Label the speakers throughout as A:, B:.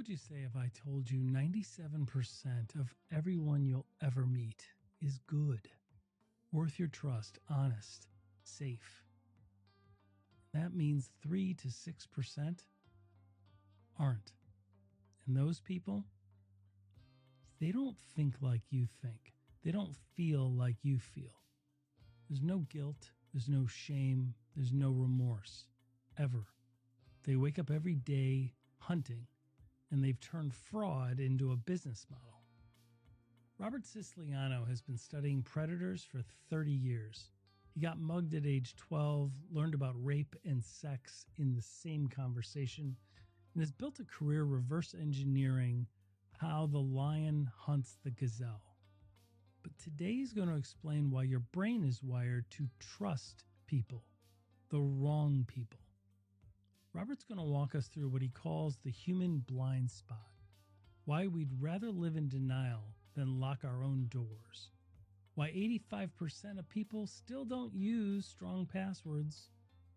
A: would you say if I told you 97% of everyone you'll ever meet is good, worth your trust, honest, safe? That means 3 to 6% aren't. And those people, they don't think like you think. They don't feel like you feel. There's no guilt, there's no shame, there's no remorse, ever. They wake up every day hunting, and they've turned fraud into a business model. Robert Siciliano has been studying predators for 30 years. He got mugged at age 12, learned about rape and sex in the same conversation, and has built a career reverse engineering how the lion hunts the gazelle. But today he's going to explain why your brain is wired to trust people, the wrong people. Robert's going to walk us through what he calls the human blind spot, why we'd rather live in denial than lock our own doors, why 85% of people still don't use strong passwords,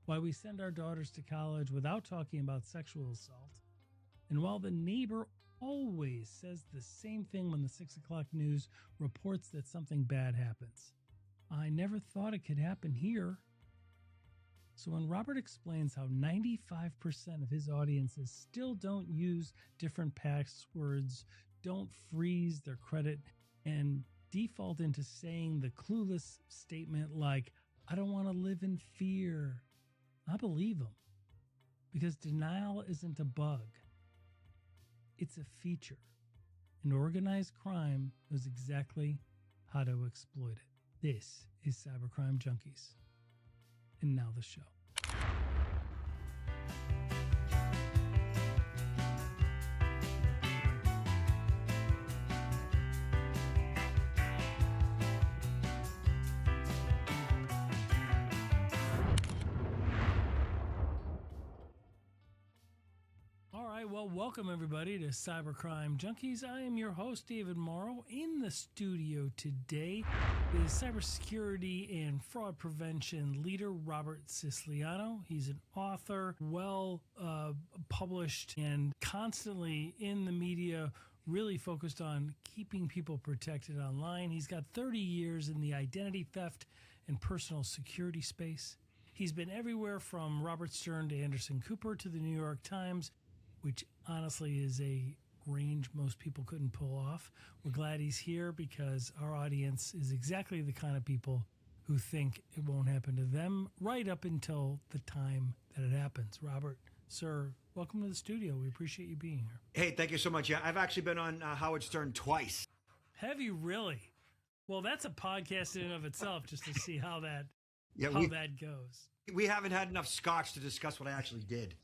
A: why we send our daughters to college without talking about sexual assault, and while the neighbor always says the same thing when the 6 o'clock news reports that something bad happens. I never thought it could happen here. So when Robert explains how 95% of his audiences still don't use different passwords, don't freeze their credit, and default into saying the clueless statement like, I don't want to live in fear, I believe him. Because denial isn't a bug. It's a feature. And organized crime knows exactly how to exploit it. This is Cybercrime Junkies. And now the show. All right, well, welcome everybody to Cybercrime Junkies. I am your host, David Morrow. In the studio today is cybersecurity and fraud prevention leader Robert Siciliano. He's an author, published and constantly in the media, really focused on keeping people protected online. He's got 30 years in the identity theft and personal security space. He's been everywhere from Robert Stern to Anderson Cooper to the New York Times, which honestly is a range most people couldn't pull off. We're glad he's here because our audience is exactly the kind of people who think it won't happen to them right up until the time that it happens. Robert, sir, welcome to the studio. We appreciate you being here.
B: Hey, thank you so much. Yeah, I've actually been on Howard Stern twice.
A: Have you really? Well, that's a podcast in and of itself just to see how that goes.
B: We haven't had enough scotch to discuss what I actually did.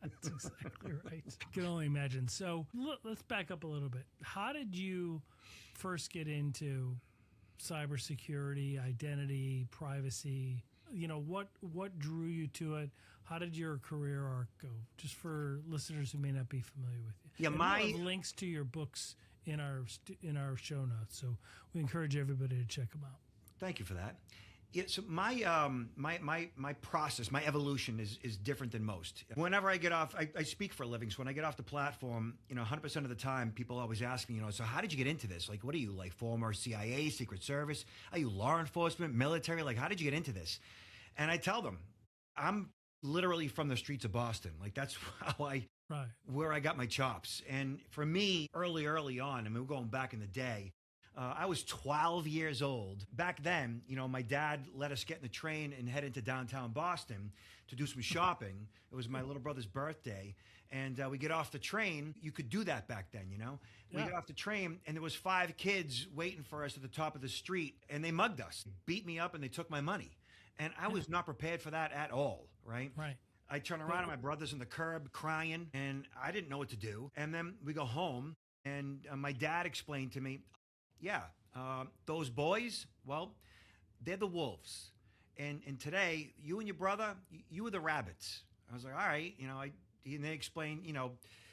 A: That's exactly right. I can only imagine. So let's back up a little bit. How did you first get into cybersecurity, identity, privacy? You know, what drew you to it? How did your career arc go? Just for listeners who may not be familiar with you.
B: Yeah,
A: we'll have links to your books in our show notes, so we encourage everybody to check them out.
B: Thank you for that. Yeah, so my process, my evolution is different than most. Whenever I get off, I speak for a living. So when I get off the platform, 100% of the time, people always ask me, so how did you get into this? Like, what are you, like former CIA, Secret Service? Are you law enforcement, military? Like, how did you get into this? And I tell them, I'm literally from the streets of Boston. Like, that's where I got my chops. And for me, early on, I mean, we're going back in the day, I was 12 years old. Back then, my dad let us get in the train and head into downtown Boston to do some shopping. It was my little brother's birthday. And we get off the train. You could do that back then, We get off the train, and there was 5 kids waiting for us at the top of the street. And they mugged us, beat me up, and they took my money. And I was not prepared for that at all, right?
A: Right.
B: I turn around, and my brother's on the curb crying, and I didn't know what to do. And then we go home, and my dad explained to me, those boys, well, they're the wolves. And today, you and your brother, you were the rabbits. I was like, all right. And they explained,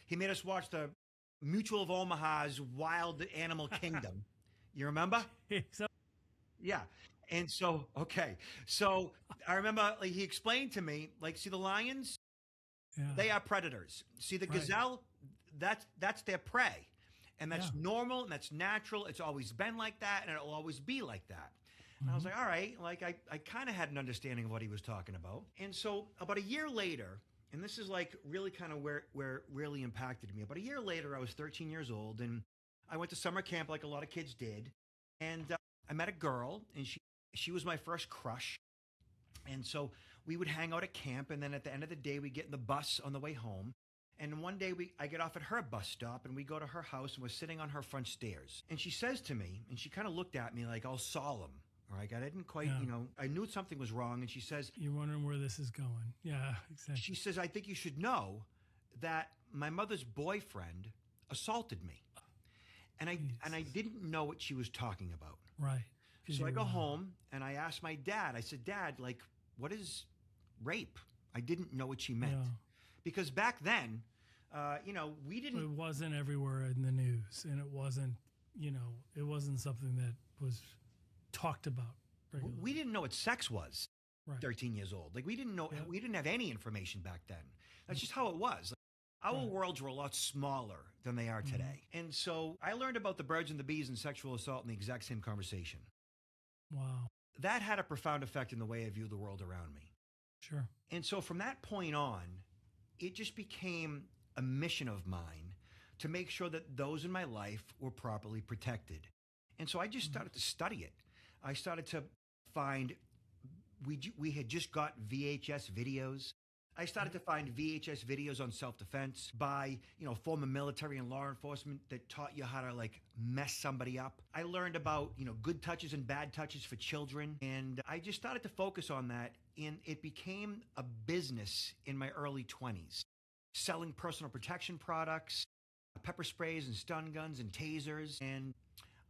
B: he made us watch the Mutual of Omaha's Wild Animal Kingdom. You remember? Yeah. And so, okay. So I remember he explained to me, see the lions? Yeah. They are predators. See the gazelle? that's their prey. And that's
A: Yeah.
B: normal and that's natural. It's always been like that and it'll always be like that. And I was like, all right, like I kind of had an understanding of what he was talking about. And so about a year later, and this is like really kind of where it really impacted me. About a year later, I was 13 years old and I went to summer camp like a lot of kids did. And I met a girl and she was my first crush. And so we would hang out at camp. And then at the end of the day, we'd get in the bus on the way home. And one day I get off at her bus stop and we go to her house and we're sitting on her front stairs. And she says to me, and she kind of looked at me like all solemn. All right, I didn't quite,
A: Yeah.
B: I knew something was wrong. And she says,
A: You're wondering where this is going. Yeah, exactly.
B: she says, I think you should know that my mother's boyfriend assaulted me. And I didn't know what she was talking about.
A: Right. 'Cause
B: So I
A: you
B: go
A: were-
B: home and I asked my dad, I said, Dad, like, what is rape? I didn't know what she meant.
A: Yeah.
B: Because back then, we didn't.
A: It wasn't everywhere in the news, and it wasn't something that was talked about regularly.
B: We didn't know what sex was.
A: Right.
B: 13 years old. Like we didn't know.
A: Yeah.
B: We didn't have any information back then. That's just how it was. Our
A: Right.
B: worlds were a lot smaller than they are today. And so I learned about the birds and the bees and sexual assault in the exact same conversation.
A: Wow.
B: That had a profound effect in the way I view the world around me.
A: Sure.
B: And so from that point on, it just became a mission of mine to make sure that those in my life were properly protected. And so I just started to study it. I started to find, we had just got VHS videos. I started to find VHS videos on self-defense by, former military and law enforcement that taught you how to like mess somebody up. I learned about, good touches and bad touches for children. And I just started to focus on that. And it became a business in my early 20s, selling personal protection products, pepper sprays and stun guns and tasers. And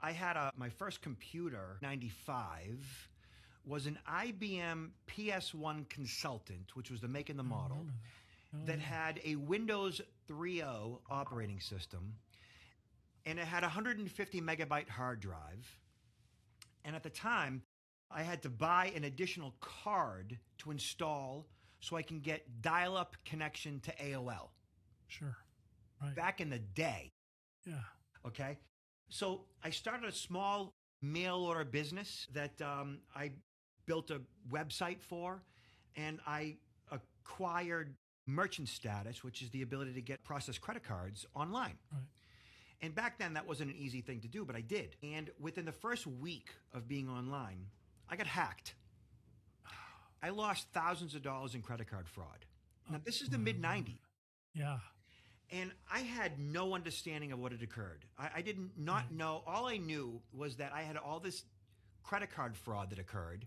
B: I had my first computer, 95, was an IBM PS1 Consultant, which was the make and the
A: I
B: model,
A: remember that.
B: that had a Windows 3.0 operating system, and it had a 150 megabyte hard drive. And at the time, I had to buy an additional card to install so I can get dial-up connection to AOL.
A: Sure. Right.
B: Back in the day,
A: Yeah.
B: okay? So I started a small mail order business that I built a website for, and I acquired merchant status, which is the ability to get processed credit cards online.
A: Right.
B: And back then, that wasn't an easy thing to do, but I did. And within the first week of being online, I got hacked. I lost thousands of dollars in credit card fraud. Now, this is the mid-'90s.
A: Yeah.
B: And I had no understanding of what had occurred. I did not know. All I knew was that I had all this credit card fraud that occurred.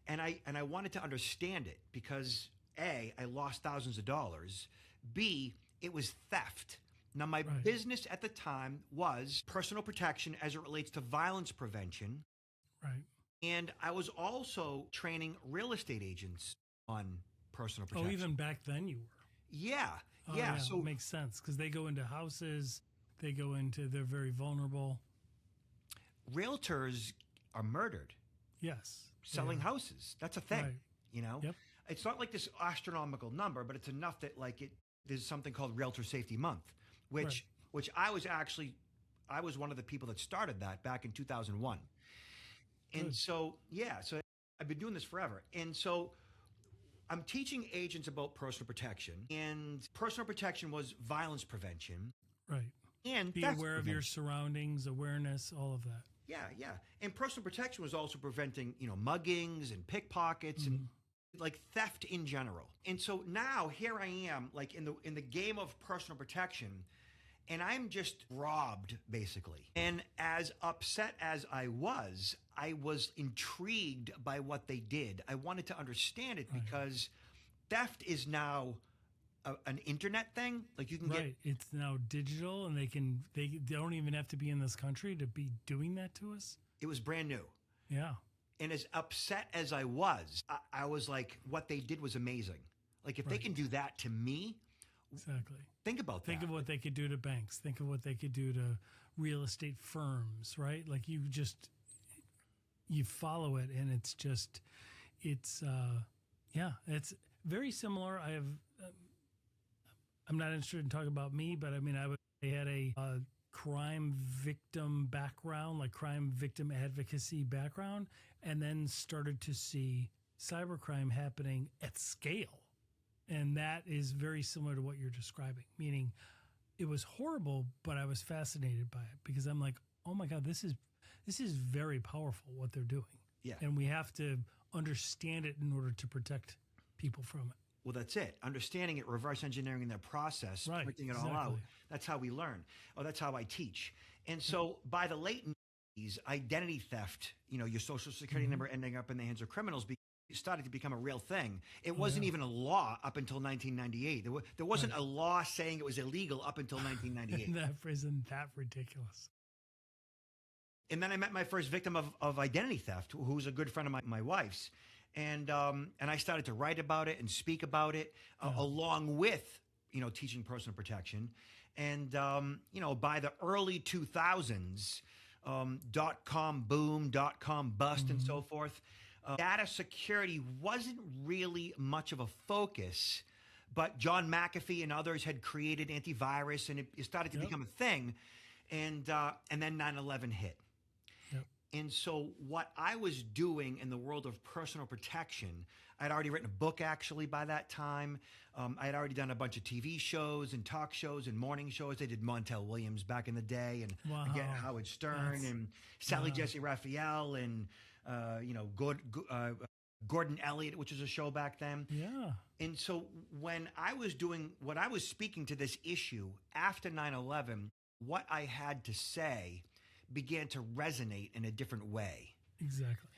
B: And I wanted to understand it because A, I lost thousands of dollars. B, it was theft. Now, my
A: Right.
B: business at the time was personal protection as it relates to violence prevention.
A: Right.
B: And I was also training real estate agents on personal
A: Oh,
B: protection.
A: even back then you were.
B: Yeah.
A: Oh,
B: yeah. So
A: it makes sense because they go into houses, they're very vulnerable.
B: realtors are murdered
A: Yes.
B: selling
A: Yeah.
B: houses. That's a thing,
A: Right.
B: Yep. It's not like this astronomical number, but it's enough that there's something called Realtor Safety Month, which I was one of the people that started that back in 2001. And
A: Good.
B: so I've been doing this forever. And so I'm teaching agents about personal protection, and personal protection was violence prevention
A: Right.
B: and
A: Be
B: theft
A: aware of your
B: prevention.
A: surroundings, awareness, all of that.
B: Yeah. And personal protection was also preventing, muggings and pickpockets and like theft in general. And so now here I am, like in the game of personal protection, and I'm just robbed basically. And as upset as I was intrigued by what they did. I wanted to understand it because theft is now an internet thing. Like you can
A: Right. It's now digital, and they don't even have to be in this country to be doing that to us.
B: it was brand new.
A: Yeah.
B: And as upset as I was, I was like, what they did was amazing. Like if they
A: Right.
B: can do that to me,
A: Exactly.
B: think about
A: Think
B: that.
A: of what they could do to banks. Think of what they could do to real estate firms, right? Like you follow it, and it's very similar. I have I'm not interested in talking about me, but I mean, I had a crime victim background, like crime victim advocacy background, and then started to see cybercrime happening at scale. And that is very similar to what you're describing, meaning it was horrible, but I was fascinated by it because I'm like, oh my God, this is very powerful what they're doing.
B: Yeah.
A: And we have to understand it in order to protect people from it.
B: Well, that's it. Understanding it, reverse engineering their process,
A: Right,
B: pointing it all out. That's how we learn. Oh, that's how I teach. And so by the late 90s, identity theft, your social security number ending up in the hands of criminals started to become a real thing. It wasn't even a law up until 1998. There wasn't a law saying it was illegal up until 1998.
A: Isn't that ridiculous?
B: And then I met my first victim of identity theft, who was a good friend of my wife's. And I started to write about it and speak about it along with, teaching personal protection. And, by the early 2000s, .com boom, .com bust and so forth, data security wasn't really much of a focus, but John McAfee and others had created antivirus and it started to become a thing. And then 9/11 hit. And so what I was doing in the world of personal protection, I'd already written a book actually by that time. I had already done a bunch of TV shows and talk shows and morning shows. I did Montel Williams back in the day and again, Howard Stern and Sally Jesse Raphael and, Gordon Elliott, which was a show back then.
A: Yeah.
B: And so when I was speaking to this issue after 9/11, what I had to say began to resonate in a different way.
A: Exactly.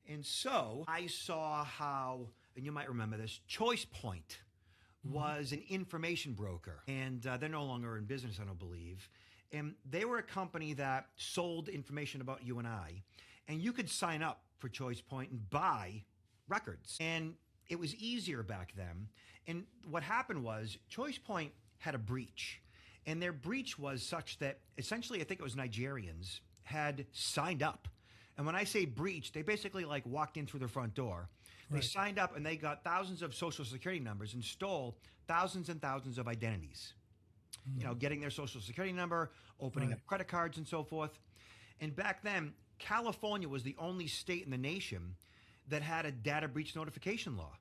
B: And so I saw how, and you might remember this, ChoicePoint was an information broker. And they're no longer in business, I don't believe. And they were a company that sold information about you and I. And you could sign up for ChoicePoint and buy records. And it was easier back then. And what happened was ChoicePoint had a breach. And their breach was such that essentially, I think it was Nigerians had signed up. And when I say breach, they basically walked in through the front door. They signed up and they got thousands of social security numbers and stole thousands and thousands of identities. Getting their social security number, opening up credit cards and so forth. And back then, California was the only state in the nation that had a data breach notification law.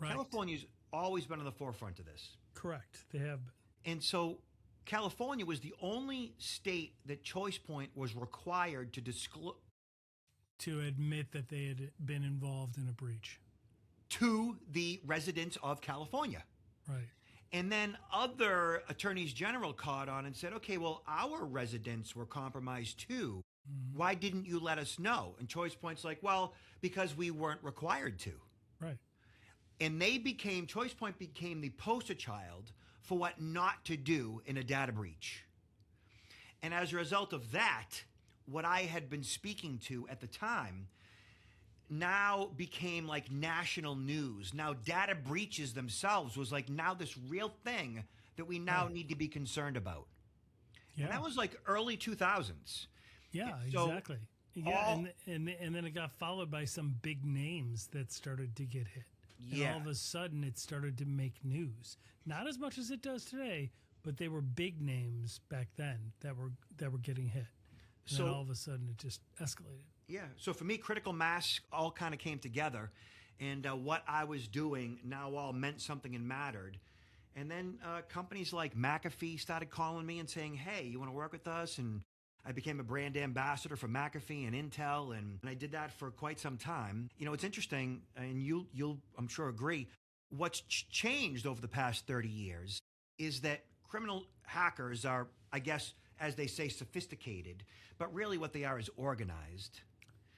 B: California's always been on the forefront of this.
A: Correct. They have been.
B: And so California was the only state that ChoicePoint was required to disclose,
A: to admit that they had been involved in a breach
B: to the residents of California.
A: Right.
B: And then other attorneys general caught on and said, okay, well, our residents were compromised too. Why didn't you let us know? And ChoicePoint's like, well, because we weren't required to.
A: Right.
B: And ChoicePoint became the poster child for what not to do in a data breach. And as a result of that, what I had been speaking to at the time now became like national news. Now data breaches themselves was now this real thing that we now need to be concerned about. Yeah. And that was early 2000s.
A: Yeah, exactly. Yeah, and then it got followed by some big names that started to get hit. And all of a sudden it started to make news. Not as much as it does today, but they were big names back then that were getting hit. And then all of a sudden it just escalated.
B: Yeah. So for me, critical mass all kind of came together, and what I was doing now all meant something and mattered. And then companies like McAfee started calling me and saying, hey, you want to work with us? And I became a brand ambassador for McAfee and Intel, and I did that for quite some time. It's interesting, and you'll I'm sure agree, what's changed over the past 30 years is that criminal hackers are, I guess, as they say, sophisticated, but really what they are is organized.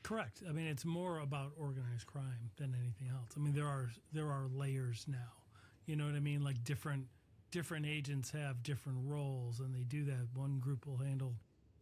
A: Correct. I mean, it's more about organized crime than anything else. I mean, there are layers now. You know what I mean? Like different agents have different roles, and they do that. One group will handle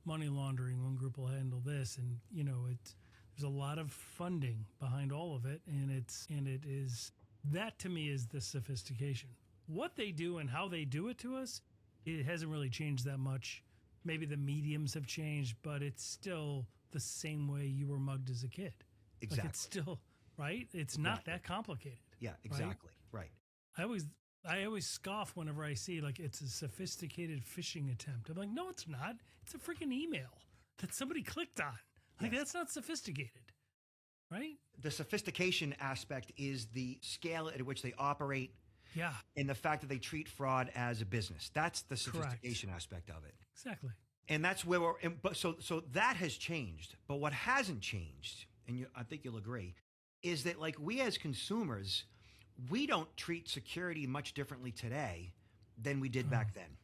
A: money laundering, one group will handle this, and there's a lot of funding behind all of it, and it is that to me is the sophistication. What they do and how they do it to us, it hasn't really changed that much. Maybe the mediums have changed, but it's still the same way you were mugged as a kid.
B: Exactly.
A: It's still right. It's not that complicated.
B: Yeah, exactly. Right.
A: I always I always scoff whenever I see like it's a sophisticated phishing attempt. I'm like, no, it's not. It's a freaking email that somebody clicked on. Like, that's not sophisticated, right?
B: The sophistication aspect is the scale at which they operate,
A: Yeah,
B: and the fact that they treat fraud as a business. That's the sophistication aspect of it.
A: exactly.
B: And that's where but so that has changed. But what hasn't changed, and I think you'll agree, is that like we as consumers, we don't treat security much differently today than we did back then.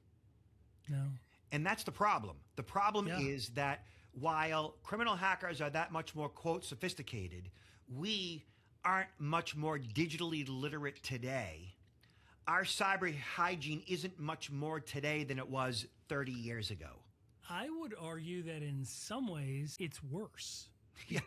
A: No.
B: And that's the problem. The problem
A: Yeah.
B: is that while criminal hackers are that much more, quote, sophisticated, we aren't much more digitally literate today. Our cyber hygiene isn't much more today than it was 30 years ago.
A: I would argue that in some ways it's worse
B: Yeah.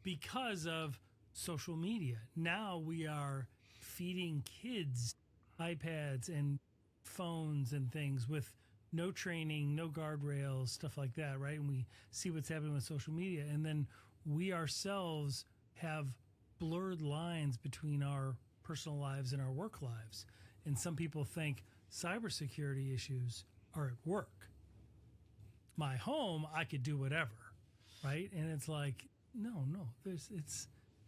A: because of social media. Now we are feeding kids iPads and phones and things with no training, no guardrails, stuff like that, right? And we see what's happening with social media. And then we ourselves have blurred lines between our personal lives and our work lives. And some people think cybersecurity issues are at work. My home, I could do whatever, right? And it's like, no, it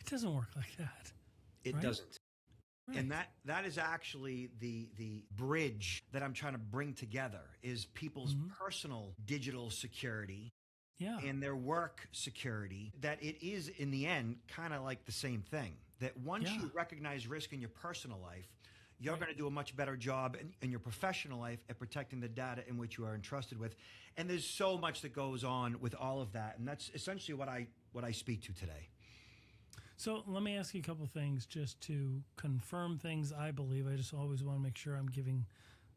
A: doesn't work like that.
B: It
A: right?
B: doesn't.
A: Right.
B: And that is actually the bridge that I'm trying to bring together is people's personal digital security
A: Yeah.
B: and their work security, that it is in the end kind of like the same thing. That once
A: Yeah.
B: you recognize risk in your personal life, you're
A: Right.
B: going to do a much better job in your professional life at protecting the data in which you are entrusted with. And there's so much that goes on with all of that. And that's essentially what I speak to today.
A: So let me ask you a couple things just to confirm things I believe. I just always want to make sure I'm giving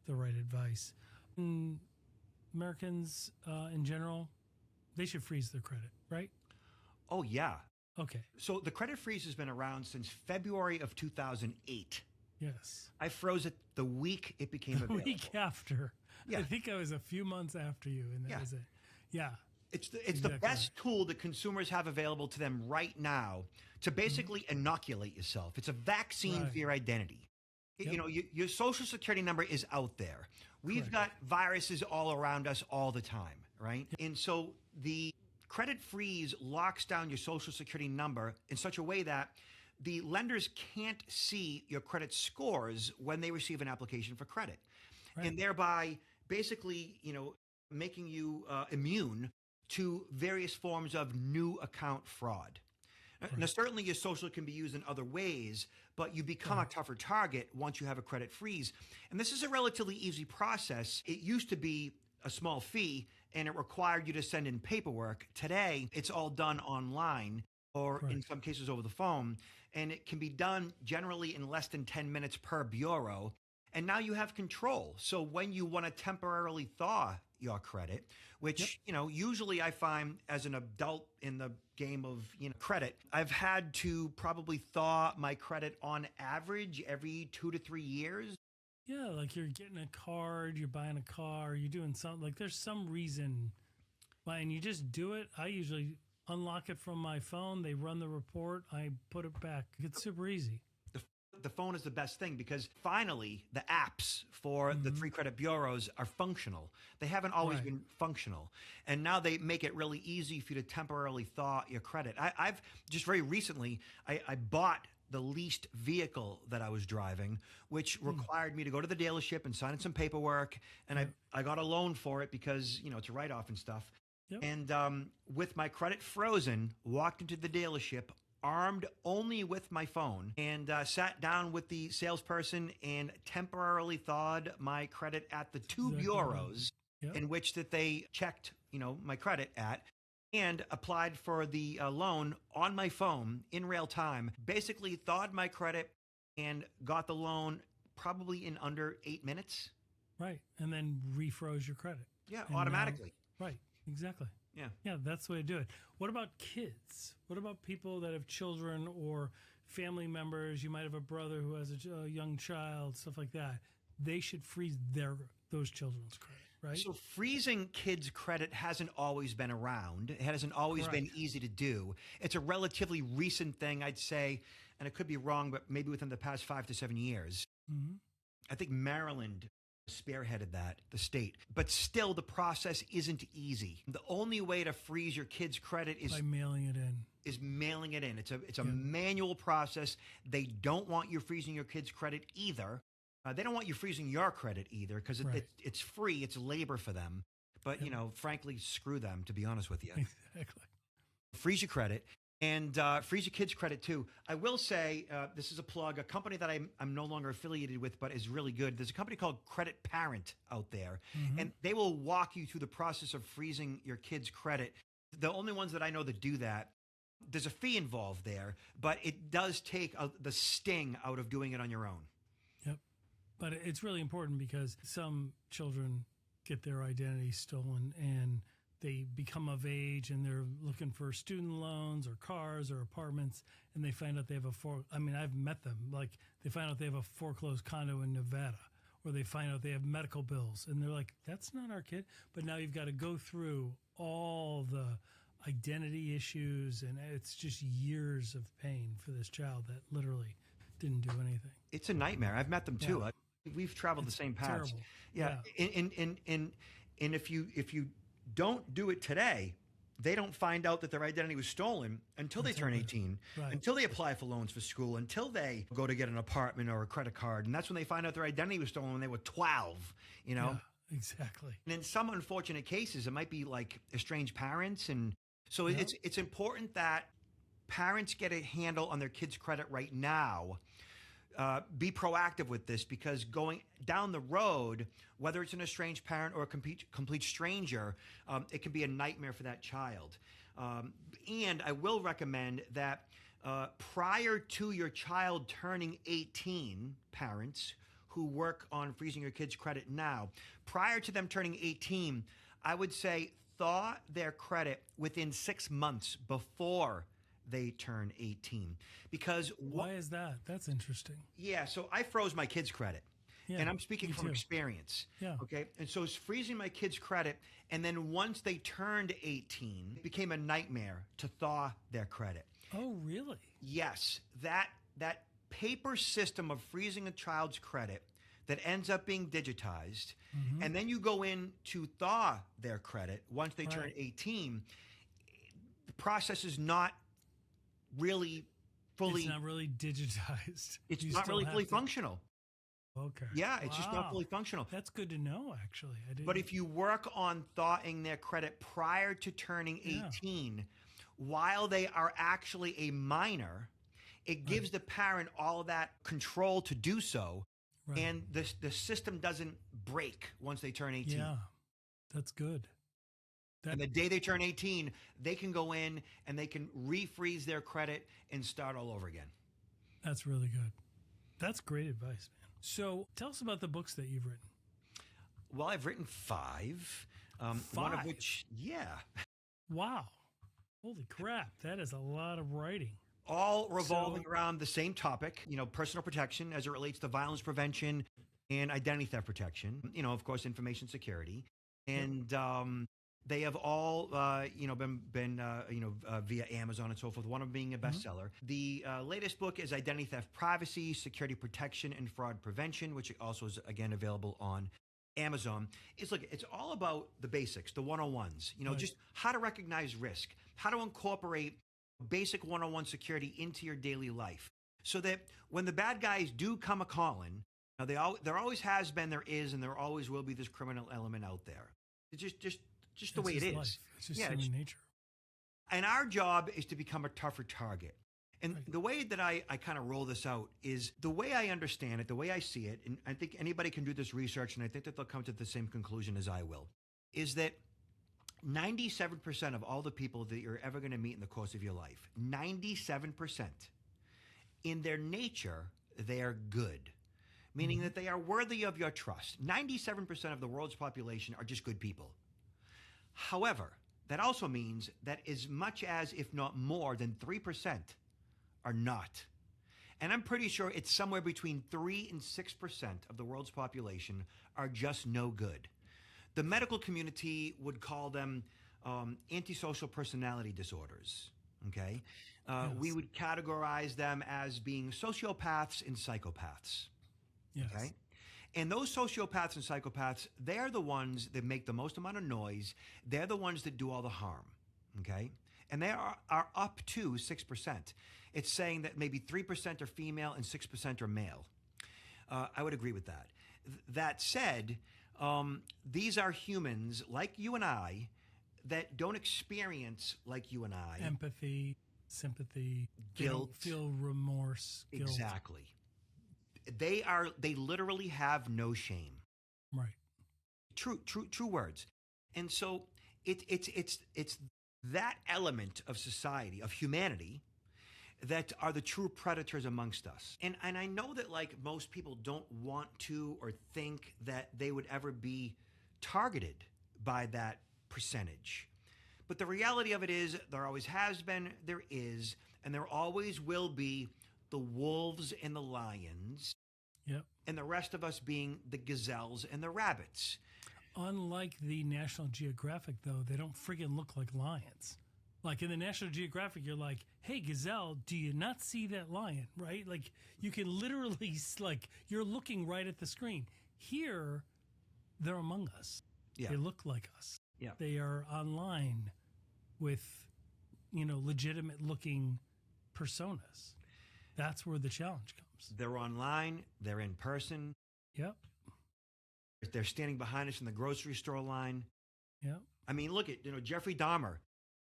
A: the right advice. Americans in general, they should freeze their credit, right?
B: Oh, yeah.
A: Okay.
B: So the credit freeze has been around since February of 2008.
A: Yes.
B: I froze it the week it became
A: The
B: available.
A: week after.
B: Yeah.
A: I think I was a few months after you, and that
B: Yeah.
A: was it. Yeah.
B: It's the
A: Exactly
B: best tool that consumers have available to them right now to basically inoculate yourself. It's a vaccine
A: Right.
B: for your identity.
A: Yep.
B: You know, your social security number is out there. We've got viruses all around us all the time, right? And so the credit freeze locks down your social security number in such a way that the lenders can't see your credit scores when they receive an application for credit.
A: Right.
B: And thereby basically, making you immune to various forms of new account fraud. Now, certainly your social can be used in other ways, but you become a tougher target once you have a credit freeze. And this is a relatively easy process. It used to be a small fee and it required you to send in paperwork. Today, it's all done online or in some cases over the phone. And it can be done generally in less than 10 minutes per bureau. And now you have control. So when you want to temporarily thaw your credit, which, usually I find as an adult in the game of, credit, I've had to probably thaw my credit on average every 2 to 3 years.
A: Yeah, like you're getting a card, you're buying a car, you're doing something, like there's some reason why, and you just do it. I usually unlock it from my phone, they run the report, I put it back. It's super easy.
B: The phone is the best thing because finally the apps for the 3 credit bureaus are functional. They haven't always been functional. And now they make it really easy for you to temporarily thaw your credit. I've just very recently, I bought the leased vehicle that I was driving, which required me to go to the dealership and sign in some paperwork. And I got a loan for it because, it's a write-off and stuff.
A: Yep.
B: And with my credit frozen, walked into the dealership, armed only with my phone, and sat down with the salesperson and temporarily thawed my credit at the 2 bureaus in which that they checked, my credit at, and applied for the loan on my phone in real time. Basically thawed my credit and got the loan probably in under 8 minutes.
A: Right. And then refroze your credit.
B: Yeah,
A: And
B: automatically.
A: Right. Exactly.
B: Yeah.
A: Yeah, that's the way to do it. What about kids? What about people that have children or family members? You might have a brother who has a young child, stuff like that. They should freeze those children's credit, right?
B: So freezing kids' credit hasn't always been around. It hasn't always been easy to do. It's a relatively recent thing, I'd say, and it could be wrong, but maybe within the past 5 to 7 years.
A: Hmm.
B: I think Maryland spearheaded that, the state. But still, the process isn't easy. The only way to freeze your kid's credit
A: By mailing it in.
B: is mailing it in. It's a
A: Yeah.
B: manual process. They don't want you freezing your kid's credit either. They don't want you freezing your credit either because
A: Right.
B: it's free. It's labor for them. But,
A: Yep.
B: frankly, screw them, to be honest with you.
A: Exactly.
B: Freeze your credit and freeze your kids' credit too. I will say, this is a plug, a company that I'm no longer affiliated with, but is really good. There's a company called Credit Parent out there,
A: Mhm.
B: and they will walk you through the process of freezing your kids' credit. The only ones that I know that do that, there's a fee involved there, but it does take the sting out of doing it on your own.
A: Yep. But it's really important because some children get their identity stolen and they become of age and they're looking for student loans or cars or apartments, and they find out they have I've met them, like they find out they have a foreclosed condo in Nevada, or they find out they have medical bills and they're like, that's not our kid. But now you've got to go through all the identity issues, and it's just years of pain for this child that literally didn't do anything.
B: It's a nightmare. I've met them too.
A: Yeah.
B: We've traveled the same paths.
A: Terrible.
B: Yeah. And if you don't do it today, they don't find out that their identity was stolen until they turn 18,
A: Right.
B: until they apply for loans for school, until they go to get an apartment or a credit card. And that's when they find out their identity was stolen when they were 12,
A: Yeah, exactly.
B: And in some unfortunate cases, it might be like estranged parents. And so
A: Yeah.
B: it's important that parents get a handle on their kids' credit right now. Be proactive with this, because going down the road, whether it's an estranged parent or a complete stranger, it can be a nightmare for that child. And I will recommend that prior to your child turning 18, parents who work on freezing your kids' credit now, prior to them turning 18, I would say thaw their credit within 6 months before they turn 18. Because
A: Why is that? That's interesting.
B: yeah, so I froze my kids' credit.
A: Yeah,
B: And I'm speaking
A: me
B: from
A: too.
B: experience.
A: Yeah.
B: Okay. And so it's freezing my kids' credit. And then once they turned 18, it became a nightmare to thaw their credit.
A: Oh, really?
B: Yes, that paper system of freezing a child's credit that ends up being digitized,
A: Mhm.
B: and then you go in to thaw their credit once they turn
A: Right.
B: 18, the process is not really fully,
A: It's not really digitized.
B: it's
A: You
B: not
A: still
B: really
A: have
B: fully
A: to-
B: functional.
A: Okay.
B: Yeah, it's just not
A: Wow.
B: fully functional.
A: That's good to know, actually. I didn't.
B: But if you work on thawing their credit prior to turning
A: Yeah.
B: 18, while they are actually a minor, it gives the parent all of that control to do so.
A: Right.
B: And the system doesn't break once they turn 18.
A: Yeah, that's good.
B: And the day they turn 18, they can go in and they can refreeze their credit and start all over again.
A: That's really good. That's great advice, man. So tell us about the books that you've written.
B: Well, I've written 5. One of
A: 5?
B: which, yeah,
A: Wow. Holy crap. That is a lot of writing.
B: all revolving
A: So-
B: around the same topic, personal protection as it relates to violence prevention and identity theft protection, of course, information security. And they have all, been via Amazon and so forth, one of them being a bestseller. The latest book is Identity Theft Privacy, Security Protection, and Fraud Prevention, which also is, again, available on Amazon. It's all about the basics, the 101s,
A: Right.
B: just how to recognize risk, how to incorporate basic 101 security into your daily life, so that when the bad guys do come a calling, there always has been, there is, and there always will be this criminal element out there. It's just the way it is.
A: Life. It's just
B: Yeah,
A: human nature.
B: And our job is to become a tougher target. And
A: Right.
B: the way that I kind of roll this out is the way I understand it, the way I see it, and I think anybody can do this research, and I think that they'll come to the same conclusion as I will, is that 97% of all the people that you're ever going to meet in the course of your life, 97%, in their nature, they are good, meaning that they are worthy of your trust. 97% of the world's population are just good people. However, that also means that as much as, if not more than 3%, are not. And I'm pretty sure it's somewhere between 3 and 6% of the world's population are just no good. The medical community would call them antisocial personality disorders. Okay,
A: Yes.
B: we would categorize them as being sociopaths and psychopaths.
A: Yes.
B: Okay. And those sociopaths and psychopaths, they're the ones that make the most amount of noise. They're the ones that do all the harm. Okay. And they are up to 6%. It's saying that maybe 3% are female and 6% are male. I would agree with that. That said, these are humans like you and I that don't experience like you and I.
A: Empathy, sympathy,
B: Guilt.
A: They don't feel remorse. Guilt.
B: Exactly. They literally have no shame.
A: Right.
B: True words. And so it's that element of society, of humanity, that are the true predators amongst us. And I know that like most people don't want to or think that they would ever be targeted by that percentage. But the reality of it is there always has been, there is, and there always will be the wolves and the lions.
A: Yep.
B: And the rest of us being the gazelles and the rabbits.
A: Unlike the National Geographic, though, they don't friggin' look like lions. Like in the National Geographic, you're like, hey, gazelle, do you not see that lion, right? Like you can literally, like, you're looking right at the screen. Here, they're among us.
B: Yeah.
A: They look like us.
B: Yeah.
A: They are online with, legitimate looking personas. That's where the challenge comes.
B: They're online. They're in person.
A: Yep.
B: They're standing behind us in the grocery store line.
A: Yep.
B: I mean, look at, Jeffrey Dahmer.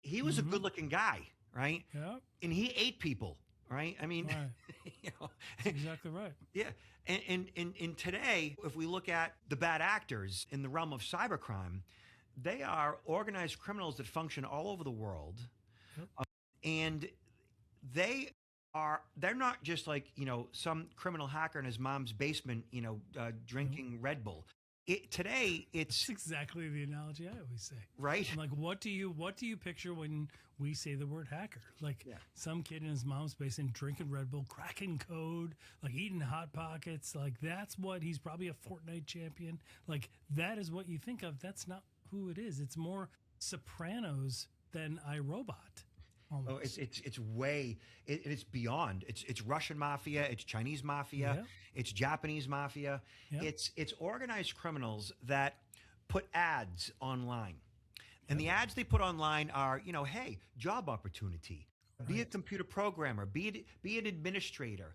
B: He was a good looking guy, right?
A: Yep.
B: And he ate people, right? I mean,
A: right. That's exactly right.
B: Yeah. And today, if we look at the bad actors in the realm of cybercrime, they are organized criminals that function all over the world.
A: Yep.
B: And they're not just like, some criminal hacker in his mom's basement, drinking Red Bull. Today, it's
A: That's exactly the analogy I always say.
B: Right?
A: I'm like, what do you picture when we say the word hacker? Like some kid in his mom's basement drinking Red Bull, cracking code, like eating Hot Pockets. Like that's what he's probably a Fortnite champion. Like that is what you think of. That's not who it is. It's more Sopranos than iRobot. Almost.
B: Oh, it's beyond. It's Russian mafia, it's Chinese mafia, it's Japanese mafia. It's organized criminals that put ads online. And the ads they put online are, hey, job opportunity. Be a computer programmer, be an administrator.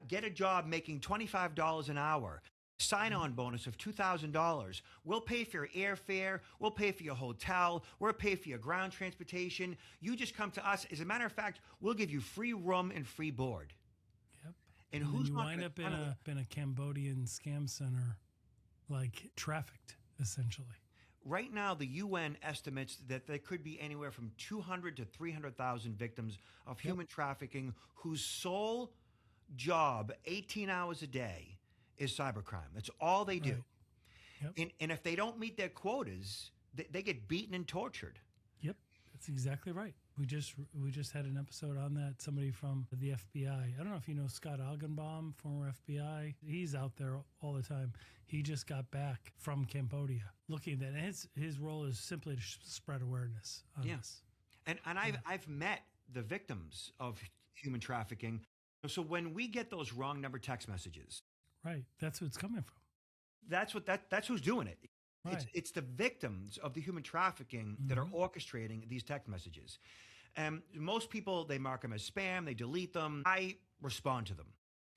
B: Get a job making $25 an hour. Sign-on bonus of $2,000. We'll pay for your airfare. We'll pay for your hotel. We'll pay for your ground transportation. You just come to us. As a matter of fact, we'll give you free room and free board.
A: Yep.
B: And who's
A: you wind up in a Cambodian scam center, like trafficked, essentially.
B: Right now, the UN estimates that there could be anywhere from 200 to 300,000 victims of human trafficking whose sole job, 18 hours a day, is cybercrime. That's all they do.
A: Yep.
B: And if they don't meet their quotas, they get beaten and tortured.
A: Yep, that's exactly right. We just had an episode on that. Somebody from the FBI. I don't know if you know Scott Augenbaum, former FBI. He's out there all the time. He just got back from Cambodia, looking at that. And his role is simply to spread awareness on this.
B: And I've met the victims of human trafficking. So when we get those wrong number text messages,
A: right, that's who it's coming from.
B: That's who's doing it.
A: Right.
B: It's the victims of the human trafficking that are orchestrating these text messages. And most people, they mark them as spam, they delete them. I respond to them.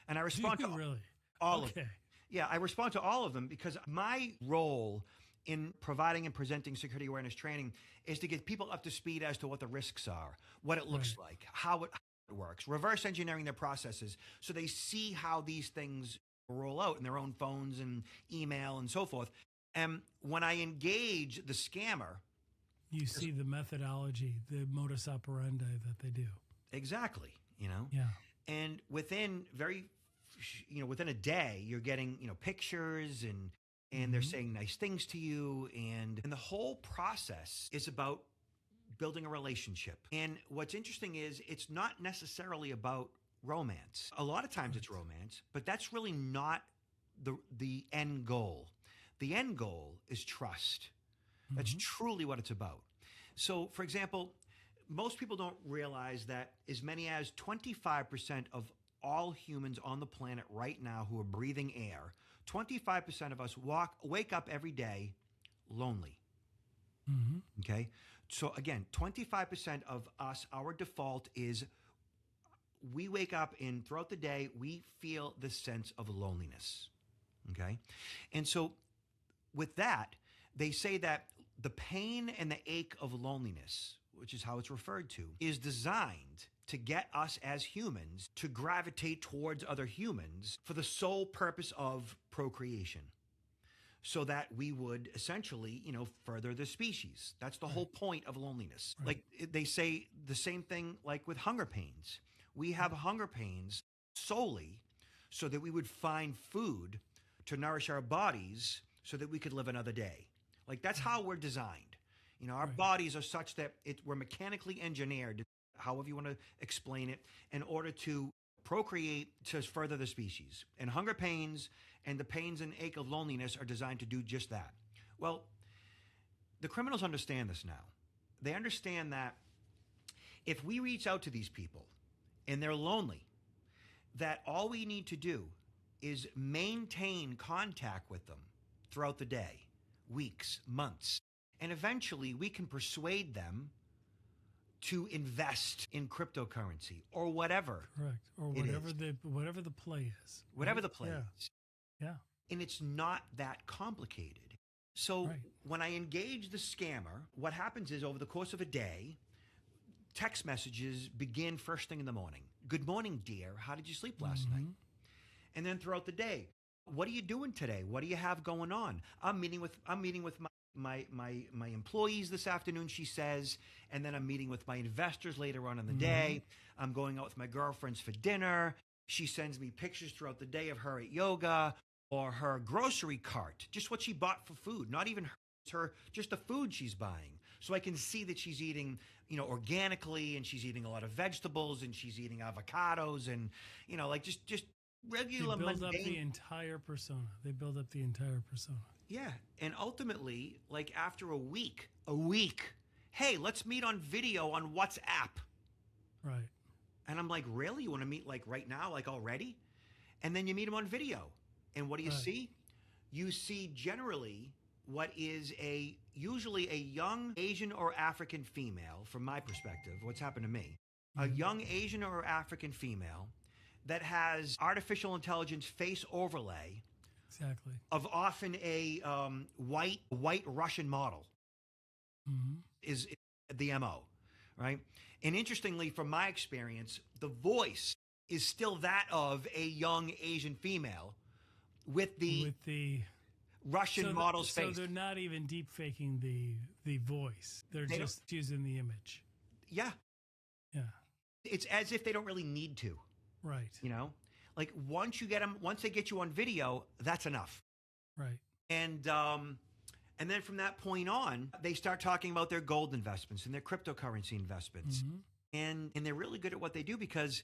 B: And I respond to
A: really?
B: all of them. Yeah, I respond to all of them because my role in providing and presenting security awareness training is to get people up to speed as to what the risks are, what it looks like, how it works, reverse engineering their processes so they see how these things roll out in their own phones and email and so forth. And when I engage the scammer,
A: you see the methodology, the modus operandi that they do.
B: Exactly.
A: Yeah.
B: And within within a day, you're getting, pictures and they're saying nice things to you. And the whole process is about building a relationship. And what's interesting is it's not necessarily about romance. A lot of times it's romance, but that's really not the end goal. The end goal is trust. That's truly what it's about. So, for example, most people don't realize that as many as 25% of all humans on the planet right now who are breathing air, 25% of us wake up every day lonely.
A: Mm-hmm.
B: Okay? So again, 25% of us, our default is we wake up and throughout the day, we feel this sense of loneliness. Okay? And so with that, they say that the pain and the ache of loneliness, which is how it's referred to, is designed to get us as humans to gravitate towards other humans for the sole purpose of procreation, so that we would essentially, further the species. That's the whole point of loneliness.
A: Right.
B: Like they say the same thing like with hunger pains. We have hunger pains solely so that we would find food to nourish our bodies so that we could live another day. Like that's how we're designed. Our
A: Right.
B: bodies are such that we're mechanically engineered, however you want to explain it, in order to procreate to further the species. And hunger pains and the pains and ache of loneliness are designed to do just that. Well, the criminals understand this now. They understand that if we reach out to these people and they're lonely, that all we need to do is maintain contact with them throughout the day, weeks, months, and eventually we can persuade them to invest in cryptocurrency or whatever.
A: Correct. Or whatever the play is.
B: Whatever
A: right?
B: the play
A: Yeah.
B: is.
A: Yeah.
B: And it's not that complicated. So
A: Right.
B: when I engage the scammer, what happens is over the course of a day, text messages begin first thing in the morning. Good morning, dear. How did you sleep last night? And then throughout the day, what are you doing today? What do you have going on? I'm meeting with my employees this afternoon, she says, and then I'm meeting with my investors later on in the day. I'm going out with my girlfriends for dinner. She sends me pictures throughout the day of her at yoga or her grocery cart, just what she bought for food, not even her just the food she's buying. So I can see that she's eating, organically, and she's eating a lot of vegetables, and she's eating avocados, and like just regular
A: They build
B: mundane.
A: up the entire persona. They build up the entire persona.
B: Yeah, and ultimately, like after a week, hey, let's meet on video on WhatsApp.
A: Right.
B: And I'm like, really? You want to meet like right now, like already? And then you meet them on video. And what do you
A: Right.
B: see? You see generally what is usually a young Asian or African female, from my perspective, what's happened to me, a young Asian or African female that has artificial intelligence face overlay
A: Exactly.
B: of often a white Russian model is the MO, right? And interestingly, from my experience, the voice is still that of a young Asian female with the Russian model's
A: So
B: face.
A: they're not even deep faking the voice. They're
B: They
A: just using the image.
B: Yeah.
A: Yeah.
B: It's as if they don't really need to,
A: Right.
B: Like once they get you on video, that's enough.
A: Right.
B: And then from that point on, they start talking about their gold investments and their cryptocurrency investments. And they're really good at what they do because,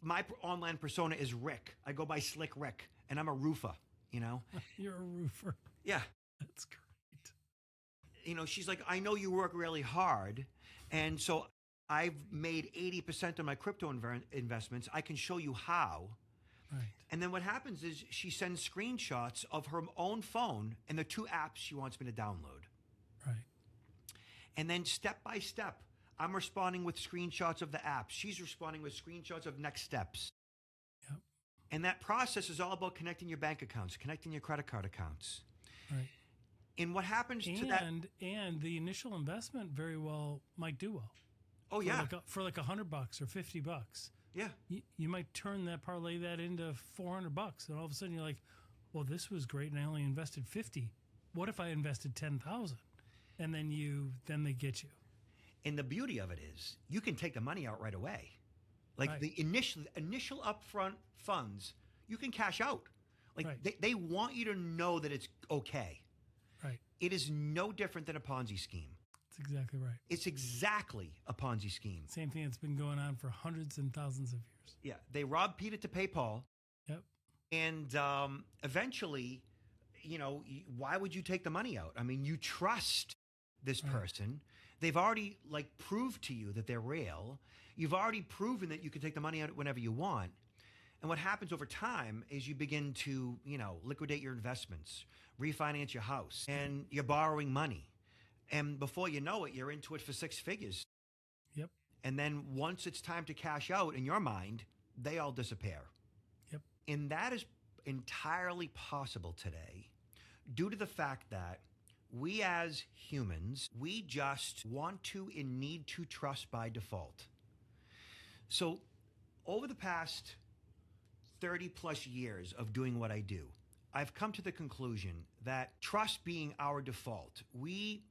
B: my online persona is Rick. I go by Slick Rick, and I'm a roofer,
A: You're a roofer.
B: Yeah.
A: That's great.
B: She's like, I know you work really hard, and so I've made 80% of my crypto investments. I can show you how.
A: Right.
B: And then what happens is she sends screenshots of her own phone and the 2 apps she wants me to download.
A: Right.
B: And then step by step, I'm responding with screenshots of the apps. She's responding with screenshots of next steps.
A: Yep.
B: And that process is all about connecting your bank accounts, connecting your credit card accounts.
A: Right.
B: And what happens to that?
A: And the initial investment very well might do well.
B: Oh, yeah.
A: For like $100 or $50.
B: Yeah.
A: You might parlay that into $400, and all of a sudden you're like, well, this was great, and I only invested 50. What if I invested 10,000? And then they get you.
B: And the beauty of it is you can take the money out right away. Like
A: Right.
B: the initial upfront funds, you can cash out. Like
A: Right.
B: they want you to know that it's okay.
A: Right.
B: It is no different than a Ponzi scheme.
A: That's exactly right.
B: It's exactly a Ponzi scheme.
A: Same thing that's been going on for hundreds and thousands of years.
B: Yeah. They rob Peter to pay Paul.
A: Yep.
B: And eventually, why would you take the money out? I mean, you trust this person. They've already proved to you that they're real. You've already proven that you can take the money out whenever you want. And what happens over time is you begin to, liquidate your investments, refinance your house, and you're borrowing money. And before you know it, you're into it for six figures.
A: Yep.
B: And then once it's time to cash out in your mind, they all disappear.
A: Yep.
B: And that is entirely possible today due to the fact that we as humans, we just want to and need to trust by default. So over the past 30 plus years of doing what I do, I've come to the conclusion that trust being our default, we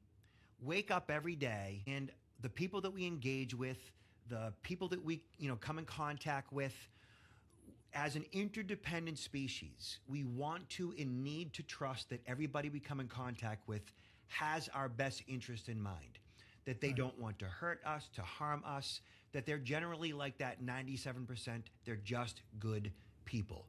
B: wake up every day and the people that we engage with, the people that we, come in contact with, as an interdependent species, we want to and need to trust that everybody we come in contact with has our best interest in mind, that they don't want to hurt us, to harm us, that they're generally like that 97%, they're just good people.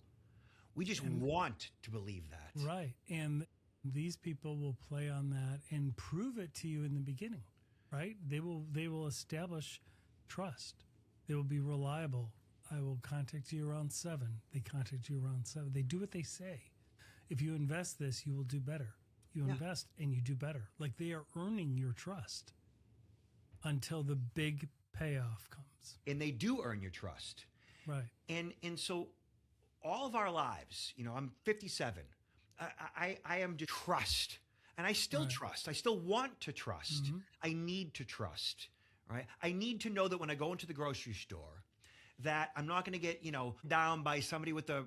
B: We just want to believe that.
A: Right. And these people will play on that and prove it to you in the beginning, right? They will establish trust. They will be reliable. I will contact you around 7. They contact you around 7. They do what they say. If you invest this, you will do better. You invest and you do better. Like they are earning your trust until the big payoff comes.
B: And they do earn your trust.
A: Right.
B: And so all of our lives, I'm 57. I am to trust. And I still trust. I still want to trust. Mm-hmm. I need to trust. Right. I need to know that when I go into the grocery store, that I'm not going to get, down by somebody with an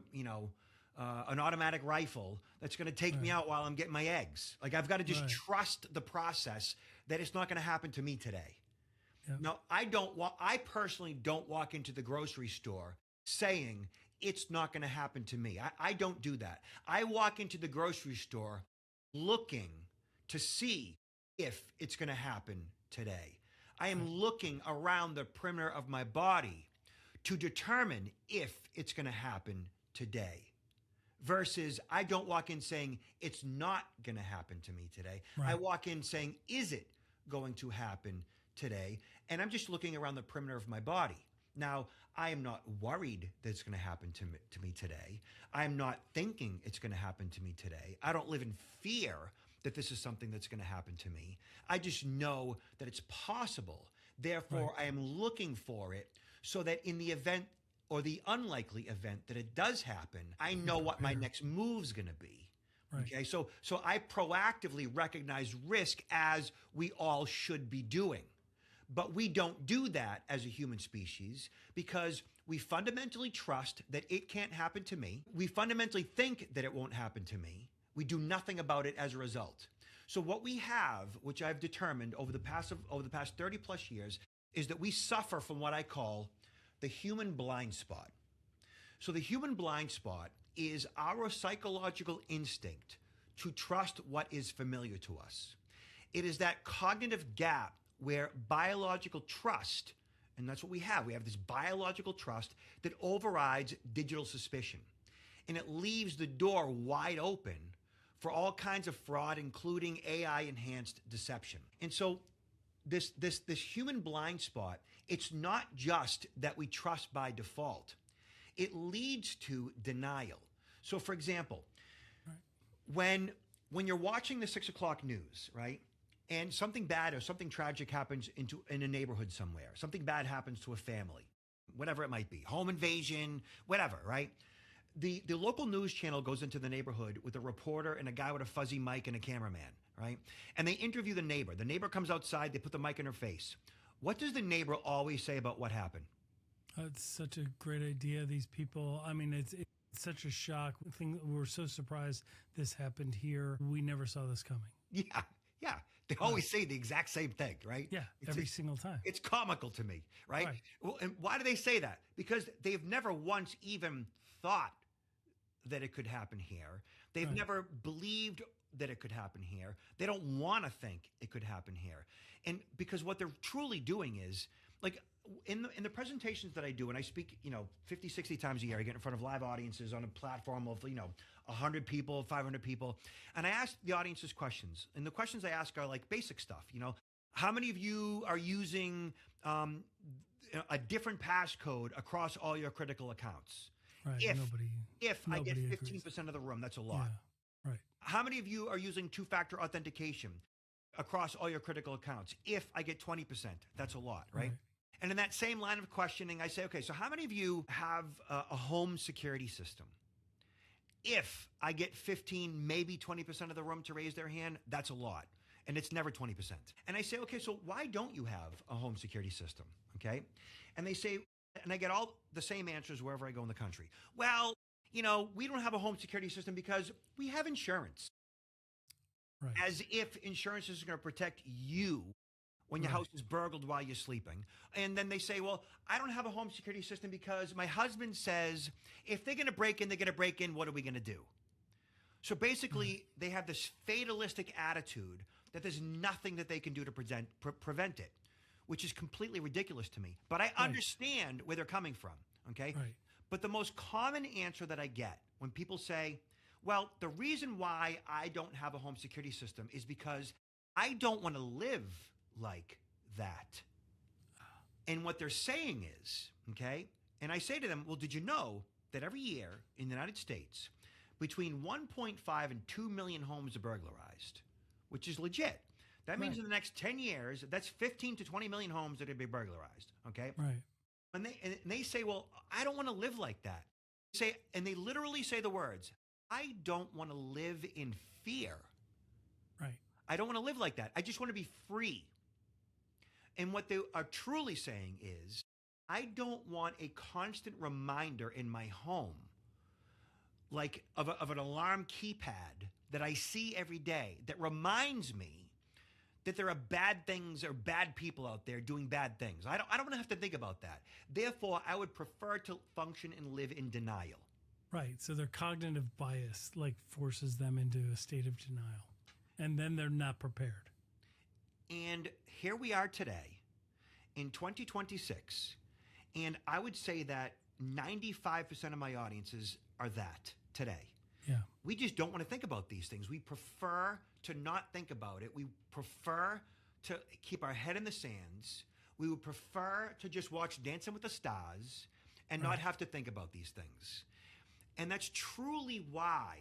B: automatic rifle that's going to take me out while I'm getting my eggs. Like I've got to just trust the process that it's not going to happen to me today. Yep. Now, I personally don't walk into the grocery store saying it's not going to happen to me. I don't do that. I walk into the grocery store looking to see if it's going to happen today. I am looking around the perimeter of my body to determine if it's going to happen today. Versus I don't walk in saying it's not going to happen to me today. Right. I walk in saying, is it going to happen today? And I'm just looking around the perimeter of my body. Now, I am not worried that it's going to happen to me today. I'm not thinking it's going to happen to me today. I don't live in fear that this is something that's going to happen to me. I just know that it's possible. Therefore, I am looking for it so that in the event or the unlikely event that it does happen, I know what my next move's going to be. Right. Okay, so I proactively recognize risk as we all should be doing. But we don't do that as a human species because we fundamentally trust that it can't happen to me. We fundamentally think that it won't happen to me. We do nothing about it as a result. So what we have, which I've determined over the past 30 plus years, is that we suffer from what I call the human blind spot. So the human blind spot is our psychological instinct to trust what is familiar to us. It is that cognitive gap where biological trust, and that's what we have. We have this biological trust that overrides digital suspicion. And it leaves the door wide open for all kinds of fraud, including AI-enhanced deception. And so this human blind spot, it's not just that we trust by default. It leads to denial. So for example, when you're watching the 6 o'clock news, right? And something bad or something tragic happens in a neighborhood somewhere. Something bad happens to a family, whatever it might be, home invasion, whatever, right? The local news channel goes into the neighborhood with a reporter and a guy with a fuzzy mic and a cameraman, right? And they interview the neighbor. The neighbor comes outside, they put the mic in her face. What does the neighbor always say about what happened?
A: It's such a great idea. These people, I mean, it's such a shock. We're so surprised this happened here. We never saw this coming.
B: Yeah. They always say the exact same thing, right?
A: Yeah, every single time.
B: It's comical to me, right? Well, and why do they say that? Because they've never once even thought that it could happen here. They've never believed that it could happen here. They don't want to think it could happen here. And because what they're truly doing is, like, in the presentations that I do, and I speak, 50, 60 times a year, I get in front of live audiences on a platform of, 100 people, 500 people. And I ask the audiences questions. And the questions I ask are like basic stuff. How many of you are using a different passcode across all your critical accounts?
A: Right.
B: If I get
A: nobody
B: 15%
A: agrees.
B: of the room, that's a lot.
A: Yeah. Right.
B: How many of you are using two-factor authentication across all your critical accounts? If I get 20%, that's a lot, right? And in that same line of questioning, I say, okay, so how many of you have a home security system? If I get 15, maybe 20% of the room to raise their hand, that's a lot. And it's never 20%. And I say, okay, so why don't you have a home security system? Okay. And they say, and I get all the same answers wherever I go in the country. Well, we don't have a home security system because we have insurance.
A: Right.
B: As if insurance is going to protect you when your house is burgled while you're sleeping. And then they say, well, I don't have a home security system because my husband says if they're going to break in, they're going to break in. What are we going to do? So basically, they have this fatalistic attitude that there's nothing that they can do to prevent it, which is completely ridiculous to me. But I understand where they're coming from, okay?
A: Right.
B: But the most common answer that I get when people say, well, the reason why I don't have a home security system is because I don't want to live like that. And what they're saying is, okay, and I say to them, well, did you know that every year in the United States, between 1.5 and 2 million homes are burglarized, which is legit. That means in the next 10 years, that's 15 to 20 million homes that are be burglarized, okay?
A: Right.
B: And they say, well, I don't want to live like that. And they literally say the words, I don't want to live in fear.
A: Right.
B: I don't want to live like that. I just want to be free. And what they are truly saying is, I don't want a constant reminder in my home, like of an alarm keypad that I see every day that reminds me that there are bad things or bad people out there doing bad things. I don't want to have to think about that. Therefore, I would prefer to function and live in denial.
A: Right. So their cognitive bias forces them into a state of denial. And then they're not prepared.
B: And here we are today in 2026. And I would say that 95% of my audiences are that today.
A: Yeah.
B: We just don't want to think about these things. We prefer to not think about it. We prefer to keep our head in the sands. We would prefer to just watch Dancing with the Stars and not have to think about these things. And that's truly why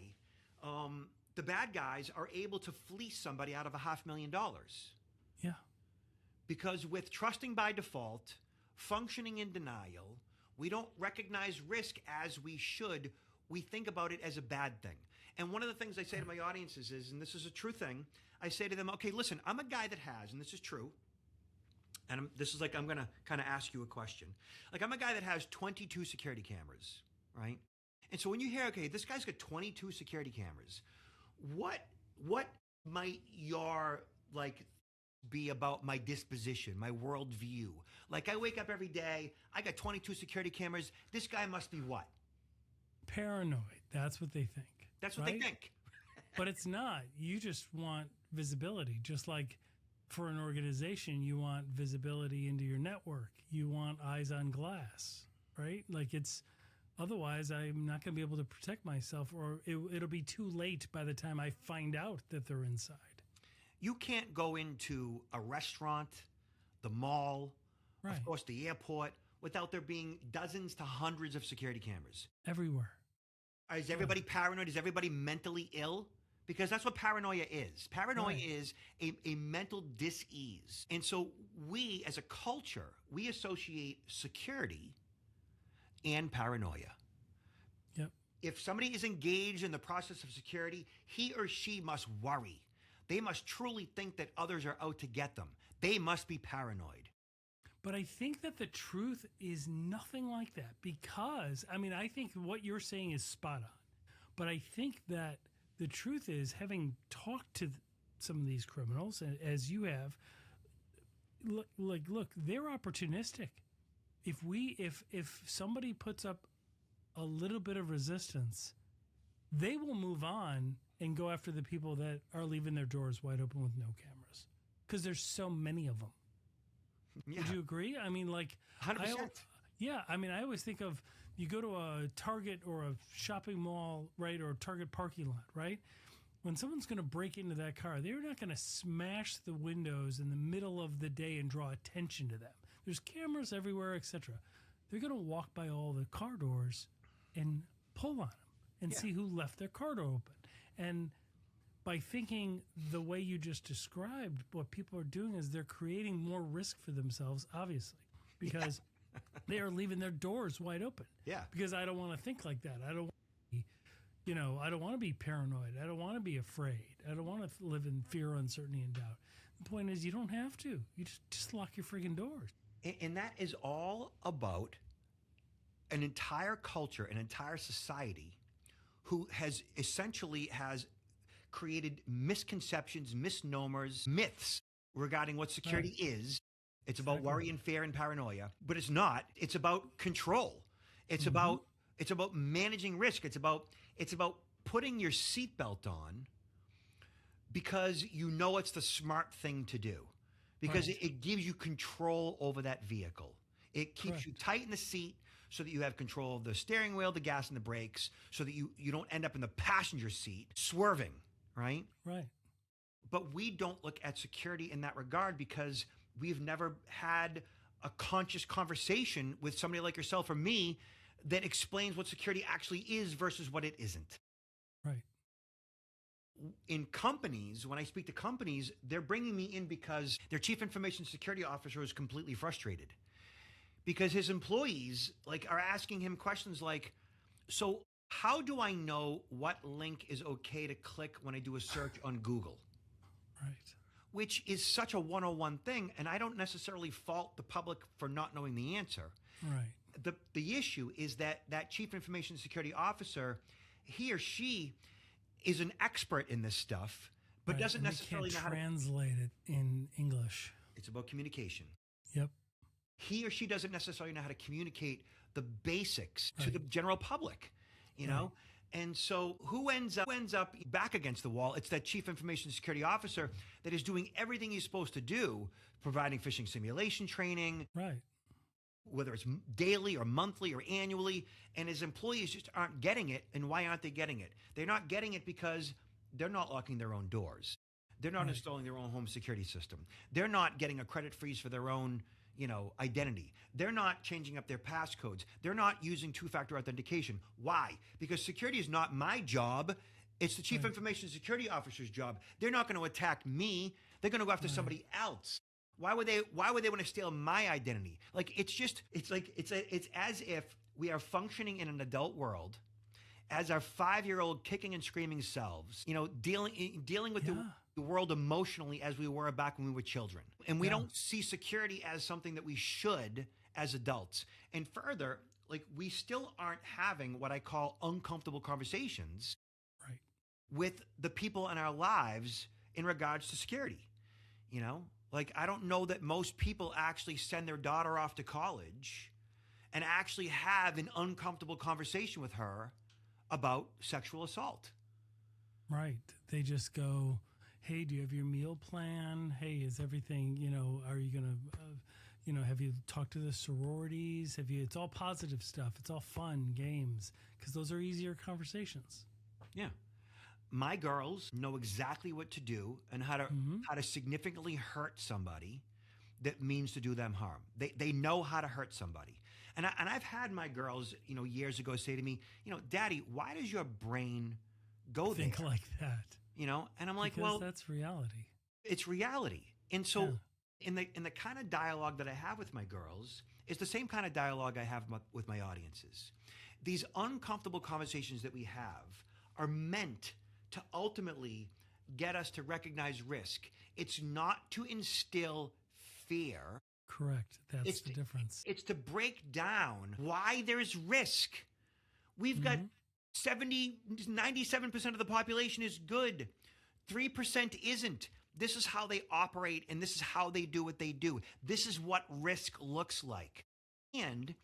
B: the bad guys are able to fleece somebody out of $500,000.
A: Yeah.
B: Because with trusting by default, functioning in denial, we don't recognize risk as we should. We think about it as a bad thing. And one of the things I say to my audiences is, and this is a true thing, I say to them, okay, listen, I'm a guy that has, and this is true, and I'm going to kind of ask you a question. I'm a guy that has 22 security cameras, right? And so when you hear, okay, this guy's got 22 security cameras, what might your, be about my disposition, my worldview? I wake up every day, I got 22 security cameras, this guy must be what?
A: Paranoid. That's what they think.
B: That's what they think.
A: But it's not. You just want visibility. Just like for an organization, you want visibility into your network. You want eyes on glass, right? Otherwise I'm not going to be able to protect myself, or it'll be too late by the time I find out that they're inside.
B: You can't go into a restaurant, the mall, of course, the airport, without there being dozens to hundreds of security cameras.
A: Everywhere.
B: Is everybody paranoid? Is everybody mentally ill? Because that's what paranoia is. Paranoia is a mental dis-ease. And so we, as a culture, we associate security and paranoia.
A: Yep.
B: If somebody is engaged in the process of security, he or she must worry. They must truly think that others are out to get them. They must be paranoid.
A: But I think that the truth is nothing like that, because, I think what you're saying is spot on. But I think that the truth is, having talked to some of these criminals, as you have, look, they're opportunistic. If somebody puts up a little bit of resistance, they will move on and go after the people that are leaving their doors wide open with no cameras, because there's so many of them. Yeah. Would you agree?
B: 100%.
A: I always think of, you go to a Target or a shopping mall, right, or a Target parking lot, right? When someone's going to break into that car, they're not going to smash the windows in the middle of the day and draw attention to them. There's cameras everywhere, etc. They're going to walk by all the car doors and pull on them and
B: Yeah.
A: see who left their car door open. And by thinking the way you just described, what people are doing is they're creating more risk for themselves, obviously, because they are leaving their doors wide open.
B: Yeah.
A: Because I don't want to think like that. I don't want to be, I don't want to be paranoid. I don't want to be afraid. I don't want to live in fear, uncertainty, and doubt. The point is, you don't have to. You just lock your friggin' doors.
B: And that is all about an entire culture, an entire society who has created misconceptions, misnomers, myths regarding what security is. It's about worry and fear and paranoia, but it's not. It's about control. It's about managing risk. It's about putting your seatbelt on because you know it's the smart thing to do, because it gives you control over that vehicle. It keeps you tight in the seat so that you have control of the steering wheel, the gas, and the brakes, so that you don't end up in the passenger seat swerving, right?
A: Right.
B: But we don't look at security in that regard because we've never had a conscious conversation with somebody like yourself or me that explains what security actually is versus what it isn't.
A: Right.
B: In companies, when I speak to companies, they're bringing me in because their chief information security officer is completely frustrated because his employees are asking him questions like, so how do I know what link is okay to click when I do a search on Google?
A: Right.
B: Which is such a 101 thing, and I don't necessarily fault the public for not knowing the answer.
A: Right.
B: The issue is that chief information security officer, he or she is an expert in this stuff, but doesn't necessarily know how to
A: translate it in English.
B: It's about communication.
A: Yep.
B: He or she doesn't necessarily know how to communicate the basics to the general public, you know? And so who ends up back against the wall? It's that chief information security officer that is doing everything he's supposed to do, providing phishing simulation training,
A: right?
B: Whether it's daily or monthly or annually, and his employees just aren't getting it. And why aren't they getting it? They're not getting it because they're not locking their own doors. They're not installing their own home security system. They're not getting a credit freeze for their own identity. They're not changing up their passcodes. They're not using two-factor authentication. Why? Because security is not my job. It's the chief information security officer's job. They're not going to attack me. They're going to go after somebody else. Why would they want to steal my identity? It's as if we are functioning in an adult world as our 5-year-old kicking and screaming selves, dealing with the world emotionally as we were back when we were children. And we don't see security as something that we should as adults. And further, we still aren't having what I call uncomfortable conversations with the people in our lives in regards to security. I don't know that most people actually send their daughter off to college and actually have an uncomfortable conversation with her about sexual assault.
A: Right. They just go, hey, do you have your meal plan? Hey, is everything, are you going to, have you talked to the sororities? It's all positive stuff. It's all fun, games, because those are easier conversations.
B: Yeah. My girls know exactly what to do and how to significantly hurt somebody that means to do them harm. They know how to hurt somebody. And I've had my girls, years ago say to me, Daddy, why does your brain go
A: Think
B: there?
A: like that.
B: And I'm like,
A: because
B: well,
A: that's reality.
B: It's reality. And so in the kind of dialogue that I have with my girls is the same kind of dialogue I have with my audiences. These uncomfortable conversations that we have are meant to ultimately get us to recognize risk. It's not to instill fear.
A: Correct. That's the difference.
B: It's to break down why there's risk. We've got 97% of the population is good. 3% isn't. This is how they operate, and this is how they do what they do. This is what risk looks like. And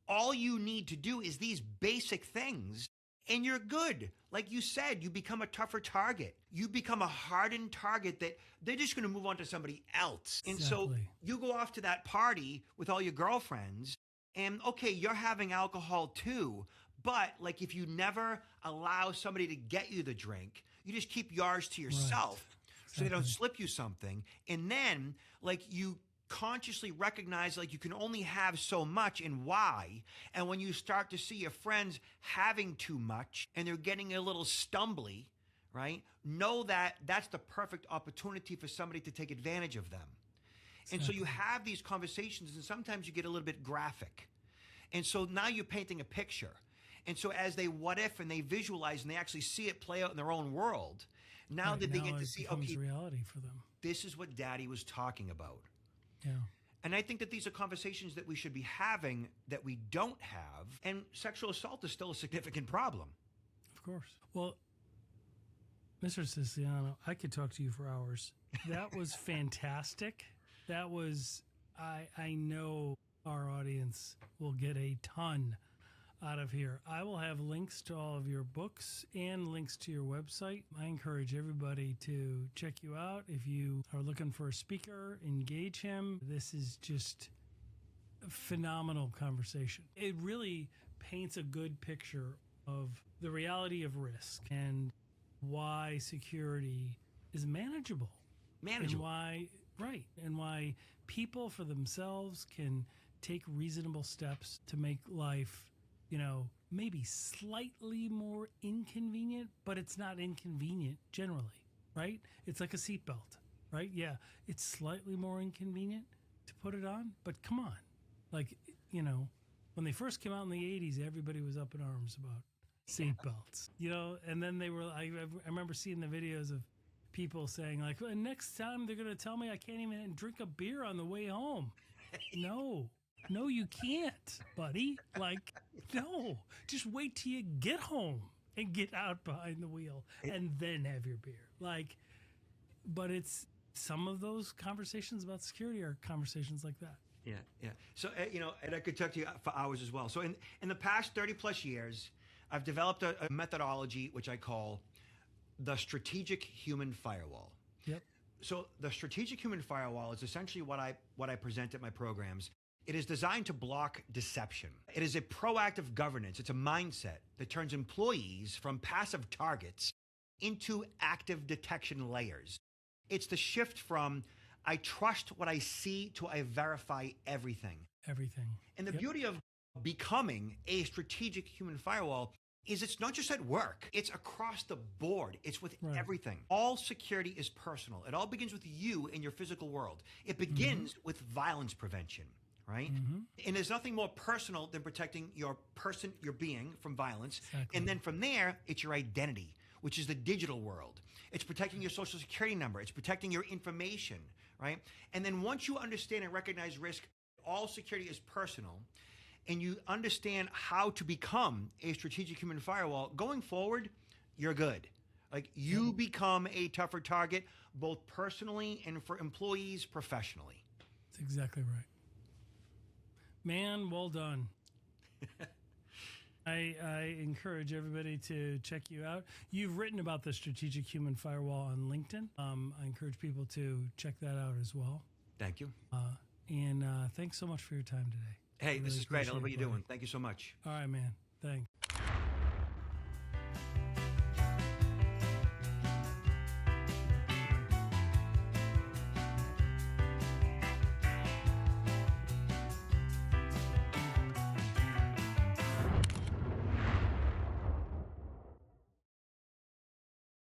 B: all you need to do is these basic things, and you're good. Like you said, you become a tougher target. You become a hardened target that they're just going to move on to somebody else. And so you go off to that party with all your girlfriends, and okay, you're having alcohol too, but if you never allow somebody to get you the drink, you just keep yours to yourself so they don't slip you something. And then you consciously recognize like you can only have so much and why. And when you start to see your friends having too much and they're getting a little stumbly, right? Know that that's the perfect opportunity for somebody to take advantage of them. And so you have these conversations, and sometimes you get a little bit graphic. And so now you're painting a picture. And so as they what if and they visualize and they actually see it play out in their own world, now they begin to see, okay,
A: reality for them.
B: This is what Daddy was talking about.
A: Yeah.
B: And I think that these are conversations that we should be having that we don't have. And sexual assault is still a significant problem.
A: Of course. Well, Mr. Siciliano, I could talk to you for hours. That was fantastic. That was, I know our audience will get a ton out of here. I will have links to all of your books and links to your website. I encourage everybody to check you out. If you are looking for a speaker, engage him. This is just a phenomenal conversation. It really paints a good picture of the reality of risk and why security is manageable. And why, and why people for themselves can take reasonable steps to make life, maybe slightly more inconvenient, but it's not inconvenient generally, right? It's like a seatbelt, right? Yeah, it's slightly more inconvenient to put it on, but come on. Like, when they first came out in the 80s, everybody was up in arms about seatbelts, and then they were, I remember seeing the videos of people saying like, well, next time they're going to tell me I can't even drink a beer on the way home. No, you can't, buddy. Like, no, just wait till you get home and get out behind the wheel and then have your beer. Like, but it's some of those conversations about security are conversations like that.
B: Yeah. So, and I could talk to you for hours as well. So in the past 30 plus years, I've developed a methodology which I call the strategic human firewall.
A: Yep.
B: So the strategic human firewall is essentially what I present at my programs. It is designed to block deception. It is a proactive governance. It's a mindset that turns employees from passive targets into active detection layers. It's the shift from I trust what I see to I verify everything.
A: Everything.
B: And the beauty of becoming a strategic human firewall is it's not just at work, it's across the board. It's with everything. All security is personal. It all begins with you in your physical world. It begins with violence prevention, right? And there's nothing more personal than protecting your being from violence.
A: Exactly.
B: And then from there, it's your identity, which is the digital world. It's protecting your social security number. It's protecting your information, right? And then once you understand and recognize risk, all security is personal, and you understand how to become a strategic human firewall, going forward, you're good. Like, you become a tougher target, both personally and for employees professionally.
A: That's exactly right. Man, well done. I encourage everybody to check you out. You've written about the strategic human firewall on LinkedIn. I encourage people to check that out as well.
B: Thank you.
A: And thanks so much for your time today.
B: Hey, this is great. I love what you're doing. Thank you so much.
A: All right, man. Thanks.